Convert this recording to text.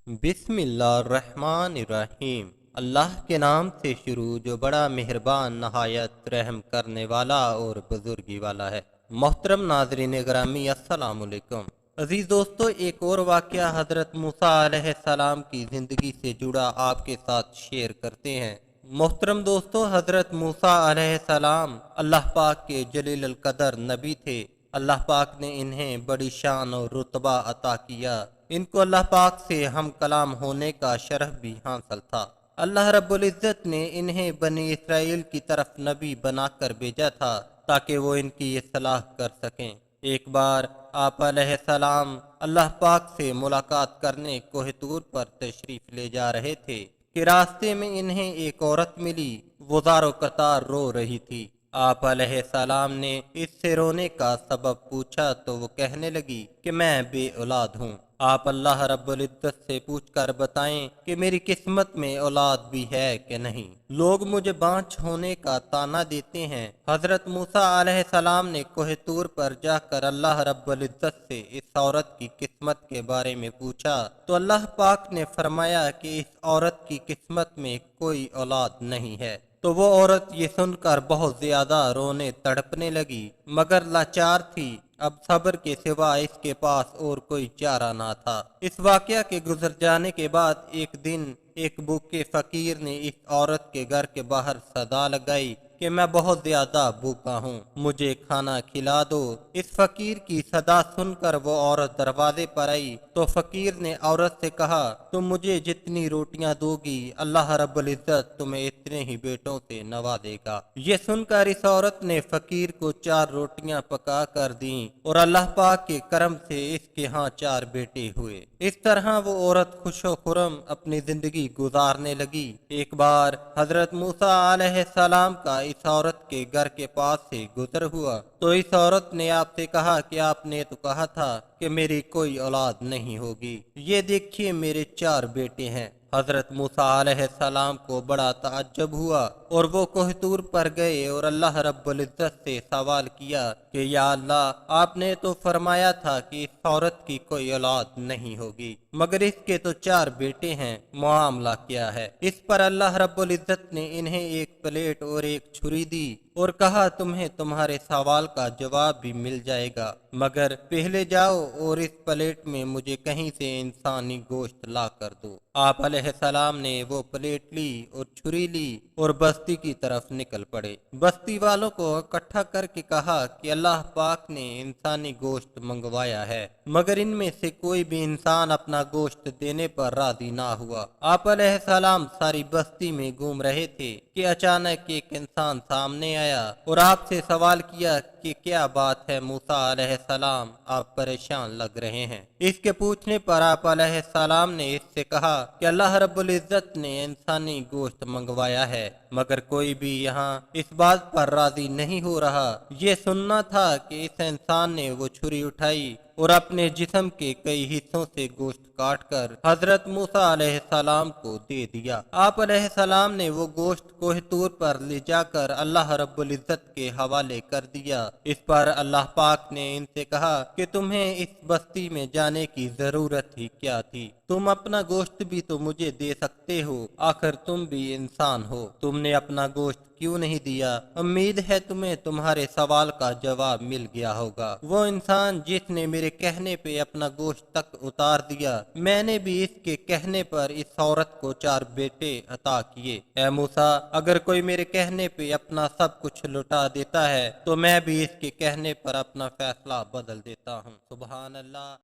बिस्मिल्लाहिर्रहमानिर्रहीम। अल्लाह के नाम से शुरू जो बड़ा मेहरबान नहायत रहम करने वाला और बुजुर्गी वाला है। मोहतरम नाजरीन ग्रामी अस्सलाम वालेकुम। अजीज दोस्तों, एक और वाक़या हज़रत मूसा अलैहिस्सलाम की ज़िंदगी से जुड़ा आपके साथ शेयर करते हैं। मोहतरम दोस्तों, हज़रत मूसा अलैहिस्सलाम अल्लाह पाक के जलील अल कदर नबी थे। अल्लाह पाक ने इन्हें बड़ी शान और रुतबा अता किया। इनको अल्लाह पाक से हम कलाम होने का शरफ भी हासिल था। अल्लाह रब्बुल इज़्ज़त ने इन्हें बनी इसराइल की तरफ नबी बनाकर भेजा था ताकि वो इनकी इस्लाह कर सकें। एक बार आप अलैहिस्सलाम अल्लाह पाक से मुलाकात करने कोह तूर पर तशरीफ ले जा रहे थे कि रास्ते में इन्हें एक औरत मिली। वो ज़ारो कतार रो रही थी। आप अलैहिस्सलाम ने इससे रोने का सबब पूछा तो वो कहने लगी कि मैं बे औलाद हूँ। आप अल्लाह रब्बुल इज़्ज़त से पूछकर बताएं कि मेरी किस्मत में औलाद भी है कि नहीं। लोग मुझे बांझ होने का ताना देते हैं। हजरत मूसा अलैहिस्सलाम ने कोह तूर पर जाकर अल्लाह रब्बुल इज़्ज़त से इस औरत की किस्मत के बारे में पूछा तो अल्लाह पाक ने फरमाया कि इस औरत की किस्मत में कोई औलाद नहीं है। तो वो औरत ये सुनकर बहुत ज्यादा रोने तड़पने लगी, मगर लाचार थी। अब सब्र के सिवा इसके पास और कोई चारा ना था। इस वाकया के गुजर जाने के बाद एक दिन एक भूखे फकीर ने इस औरत के घर के बाहर सदा लगाई कि मैं बहुत ज्यादा भूखा हूँ, मुझे खाना खिला दो। इस फकीर की सदा सुनकर वो औरत दरवाजे पर आई तो फकीर ने औरत से कहा, तुम मुझे जितनी रोटियां दोगी अल्लाह रब्बुल इज़्ज़त तुम्हें इतने ही बेटों से नवाजेगा। ये सुनकर इस औरत ने फकीर को 4 रोटियां पका कर दी और अल्लाह पाक के करम से इसके यहाँ 4 बेटे हुए। इस तरह वो औरत खुशो खुरम अपनी जिंदगी गुजारने लगी। एक बार हजरत मूसा अलैहिस्सलाम का इस औरत के घर के पास से गुजर हुआ तो इस औरत ने आपसे कहा कि आपने तो कहा था कि मेरी कोई औलाद नहीं होगी, ये देखिए मेरे 4 बेटे हैं। हजरत मूसा अलैहिस्सलाम को बड़ा ताज्जुब हुआ और वो कोहतूर पर गए और अल्लाह रब्बुल इज़्ज़त से सवाल किया कि या अल्लाह, आपने तो फरमाया था कि इस औरत की कोई औलाद नहीं होगी, मगर इसके तो 4 बेटे हैं, मामला क्या है। इस पर अल्लाह रब्बुल इज़्ज़त ने इन्हें एक प्लेट और एक छुरी दी और कहा, तुम्हें तुम्हारे सवाल का जवाब भी मिल जाएगा, मगर पहले जाओ और इस प्लेट में मुझे कहीं से इंसानी गोश्त ला कर दो। आप अलैहिस्सलाम ने वो प्लेट ली और छुरी ली और बस्ती की तरफ निकल पड़े। बस्ती वालों को इकट्ठा करके कहा कि अल्लाह पाक ने इंसानी गोश्त मंगवाया है, मगर इनमें से कोई भी इंसान अपना गोश्त देने पर राजी ना हुआ। आप अलैहिस्सलाम सारी बस्ती में घूम रहे थे कि अचानक एक इंसान सामने आया और आपसे सवाल किया कि क्या बात है मूसा अलैहिस्सलाम, आप परेशान लग रहे हैं। इसके पूछने पर आप अलैहिस्सलाम ने इससे कहा कि अल्लाह रब्बुल इज़्ज़त ने इंसानी गोश्त मंगवाया है, मगर कोई भी यहाँ इस बात पर राजी नहीं हो रहा। ये सुनना था कि इस इंसान ने वो छुरी उठाई और अपने जिस्म के कई हिस्सों से गोश्त काट कर हजरत मूसा अलैहिस्सलाम को दे दिया। आप अलैहिस्सलाम ने वो गोश्त कोहतूर पर ले जाकर अल्लाह रब्बुल इज़्ज़त के हवाले कर दिया। इस पर अल्लाह पाक ने इनसे कहा कि तुम्हें इस बस्ती में जाने की जरूरत ही क्या थी, तुम अपना गोश्त भी तो मुझे दे सकते हो, आखिर तुम भी इंसान हो, तुमने अपना गोश्त क्यों नहीं दिया। उम्मीद है तुम्हें तुम्हारे सवाल का जवाब मिल गया होगा। वो इंसान जिसने मेरे कहने पे अपना गोश्त तक उतार दिया, मैंने भी इसके कहने पर इस औरत को 4 बेटे अता किए। ऐ मूसा, अगर कोई मेरे कहने पे अपना सब कुछ लुटा देता है तो मैं भी इसके कहने पर अपना फैसला बदल देता हूँ। सुभान अल्लाह।